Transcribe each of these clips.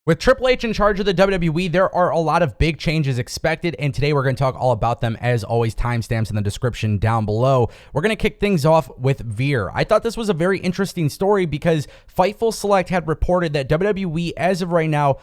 With Triple H in charge of the WWE, there are a lot of big changes expected, and today we're going to talk all about them. As always, timestamps in the description down below. We're going to kick things off with Veer. I thought this was a very interesting story because Fightful Select had reported that WWE, as of right now,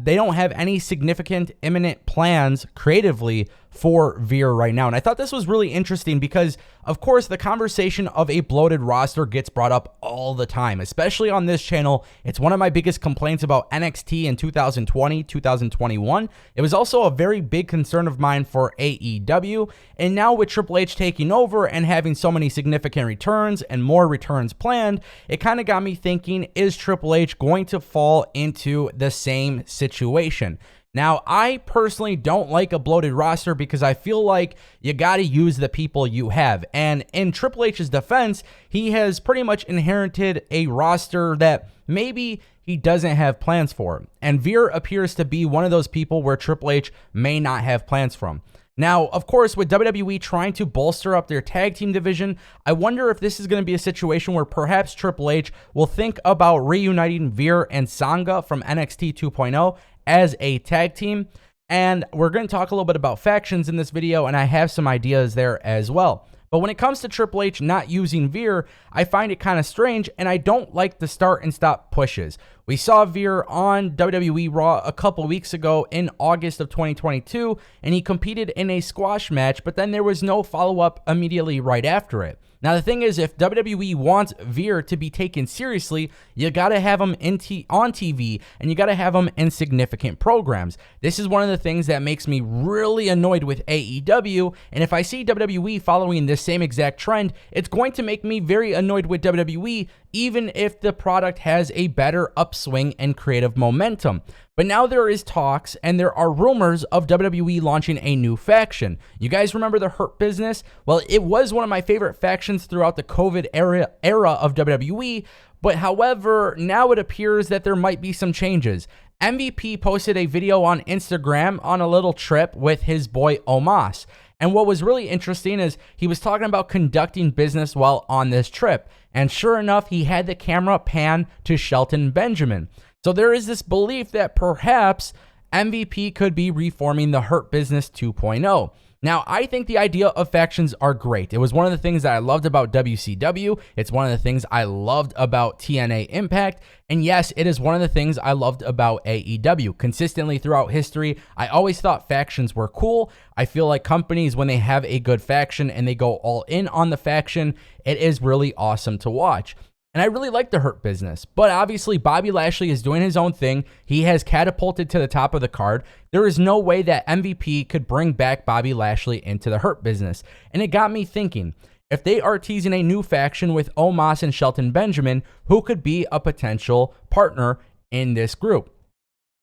they don't have any significant imminent plans creatively for Veer right now. And I thought this was really interesting because, of course, the conversation of a bloated roster gets brought up all the time, especially on this channel. It's one of my biggest complaints about NXT in 2020, 2021. It was also a very big concern of mine for AEW. And now with Triple H taking over and having so many significant returns and more returns planned, it kind of got me thinking, is Triple H going to fall into the same situation? Now, I personally don't like a bloated roster because I feel like you got to use the people you have. And in Triple H's defense, he has pretty much inherited a roster that maybe he doesn't have plans for. And Veer appears to be one of those people where Triple H may not have plans from. Now, of course, with WWE trying to bolster up their tag team division, I wonder if this is going to be a situation where perhaps Triple H will think about reuniting Veer and Sangha from NXT 2.0 as a tag team. And we're going to talk a little bit about factions in this video, and I have some ideas there as well. But when it comes to Triple H not using Veer, I find it kind of strange, and I don't like the start and stop pushes. We saw Veer on WWE Raw a couple weeks ago in August of 2022, and he competed in a squash match, but then there was no follow-up immediately right after it. Now, the thing is, if WWE wants Veer to be taken seriously, you got to have him on TV, and you got to have him in significant programs. This is one of the things that makes me really annoyed with AEW, and if I see WWE following this same exact trend, it's going to make me very annoyed with WWE, even if the product has a better upswing and creative momentum. But now there is talks and there are rumors of WWE launching a new faction. You guys remember the Hurt Business? Well, it was one of my favorite factions throughout the COVID era of WWE, but however, now it appears that there might be some changes. MVP posted a video on Instagram on a little trip with his boy Omos. And what was really interesting is he was talking about conducting business while on this trip. And sure enough, he had the camera pan to Shelton Benjamin. So there is this belief that perhaps MVP could be reforming the Hurt Business 2.0. Now, I think the idea of factions are great. It was one of the things that I loved about WCW. It's one of the things I loved about TNA Impact. And yes, it is one of the things I loved about AEW. Consistently throughout history, I always thought factions were cool. I feel like companies, when they have a good faction and they go all in on the faction, it is really awesome to watch. And I really like the Hurt Business, but obviously Bobby Lashley is doing his own thing. He has catapulted to the top of the card. There is no way that MVP could bring back Bobby Lashley into the Hurt Business. And it got me thinking, if they are teasing a new faction with Omos and Shelton Benjamin, who could be a potential partner in this group?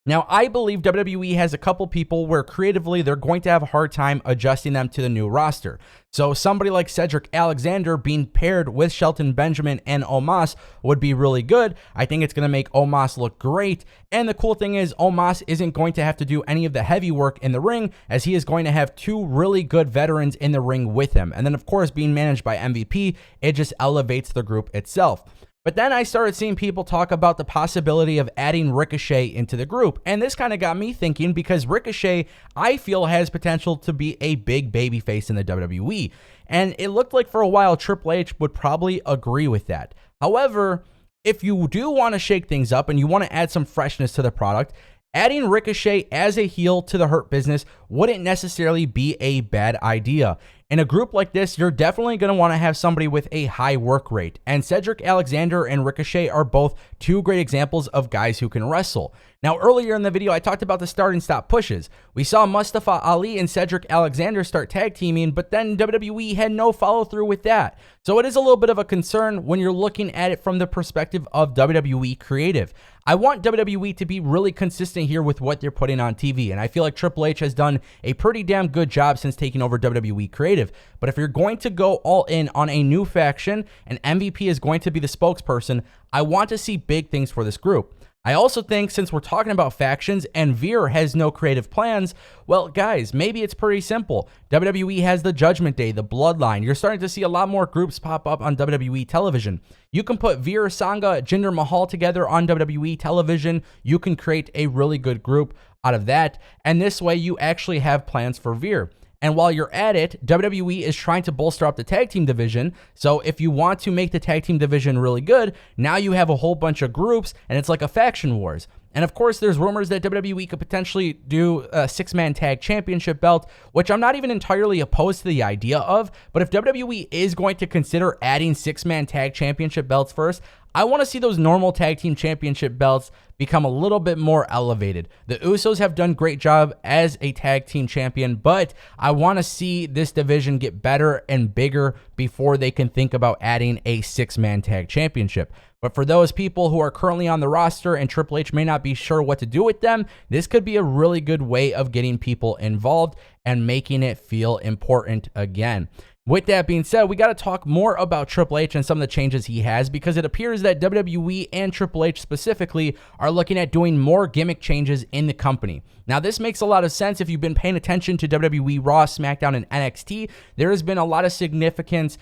Now, I believe WWE has a couple people where creatively they're going to have a hard time adjusting them to the new roster. So somebody like Cedric Alexander being paired with Shelton Benjamin and Omos would be really good. I think it's going to make Omos look great. And the cool thing is Omos isn't going to have to do any of the heavy work in the ring, as he is going to have two really good veterans in the ring with him. And then, of course, being managed by MVP, it just elevates the group itself. But then I started seeing people talk about the possibility of adding Ricochet into the group. And this kind of got me thinking because Ricochet, I feel, has potential to be a big babyface in the WWE. And it looked like for a while Triple H would probably agree with that. However, if you do want to shake things up and you want to add some freshness to the product, adding Ricochet as a heel to the Hurt Business wouldn't necessarily be a bad idea. In a group like this, you're definitely going to want to have somebody with a high work rate. And Cedric Alexander and Ricochet are both two great examples of guys who can wrestle. Now, earlier in the video, I talked about the start and stop pushes. We saw Mustafa Ali and Cedric Alexander start tag teaming, but then WWE had no follow through with that. So it is a little bit of a concern when you're looking at it from the perspective of WWE creative. I want WWE to be really consistent here with what they're putting on TV, and I feel like Triple H has done a pretty damn good job since taking over WWE creative. But if you're going to go all in on a new faction and MVP is going to be the spokesperson, I want to see big things for this group. I also think since we're talking about factions and Veer has no creative plans, well, guys, maybe it's pretty simple. WWE has the Judgment Day, the Bloodline. You're starting to see a lot more groups pop up on WWE television. You can put Veer Sangha, Jinder Mahal together on WWE television. You can create a really good group out of that. And this way you actually have plans for Veer. And while you're at it, WWE is trying to bolster up the tag team division. So if you want to make the tag team division really good, now you have a whole bunch of groups and it's like a faction wars. And of course, there's rumors that WWE could potentially do a 6-man tag championship belt, which I'm not even entirely opposed to the idea of. But if WWE is going to consider adding 6-man tag championship belts first, I want to see those normal tag team championship belts become a little bit more elevated. The Usos have done a great job as a tag team champion, but I want to see this division get better and bigger before they can think about adding a 6-man tag championship. But for those people who are currently on the roster and Triple H may not be sure what to do with them, this could be a really good way of getting people involved and making it feel important again. With that being said, we got to talk more about Triple H and some of the changes he has, because it appears that WWE and Triple H specifically are looking at doing more gimmick changes in the company. Now, this makes a lot of sense if you've been paying attention to WWE Raw, SmackDown, and NXT. There has been a lot of significance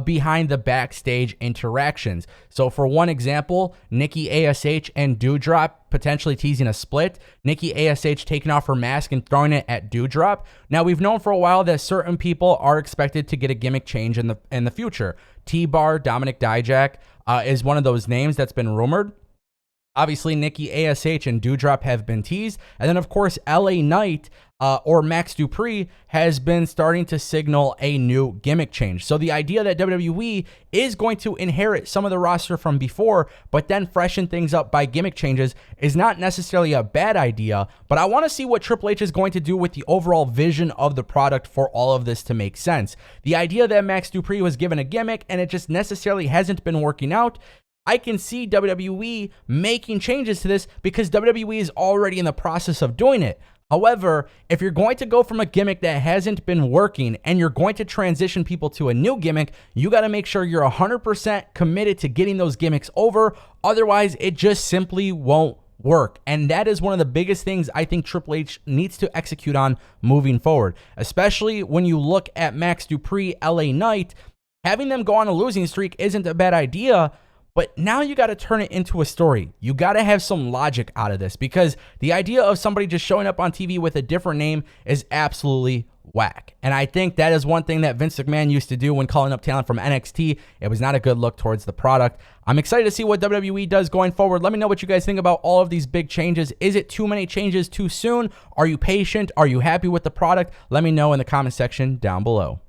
behind the backstage interactions. So for one example, Nikki ASH and Doudrop potentially teasing a split. Nikki ASH taking off her mask and throwing it at Doudrop. Now, we've known for a while that certain people are expected to get a gimmick change in the future. T-Bar, Dominic Dijak is one of those names that's been rumored. Obviously, Nikki ASH and Doudrop have been teased. And then, of course, LA Knight or Max Dupree has been starting to signal a new gimmick change. So the idea that WWE is going to inherit some of the roster from before, but then freshen things up by gimmick changes is not necessarily a bad idea. But I want to see what Triple H is going to do with the overall vision of the product for all of this to make sense. The idea that Max Dupree was given a gimmick and it just necessarily hasn't been working out, I can see WWE making changes to this because WWE is already in the process of doing it. However, if you're going to go from a gimmick that hasn't been working and you're going to transition people to a new gimmick, you got to make sure you're 100% committed to getting those gimmicks over. Otherwise, it just simply won't work. And that is one of the biggest things I think Triple H needs to execute on moving forward, especially when you look at Max Dupree, LA Knight. Having them go on a losing streak isn't a bad idea. But now you got to turn it into a story. You got to have some logic out of this, because the idea of somebody just showing up on TV with a different name is absolutely whack. And I think that is one thing that Vince McMahon used to do when calling up talent from NXT. It was not a good look towards the product. I'm excited to see what WWE does going forward. Let me know what you guys think about all of these big changes. Is it too many changes too soon? Are you patient? Are you happy with the product? Let me know in the comment section down below.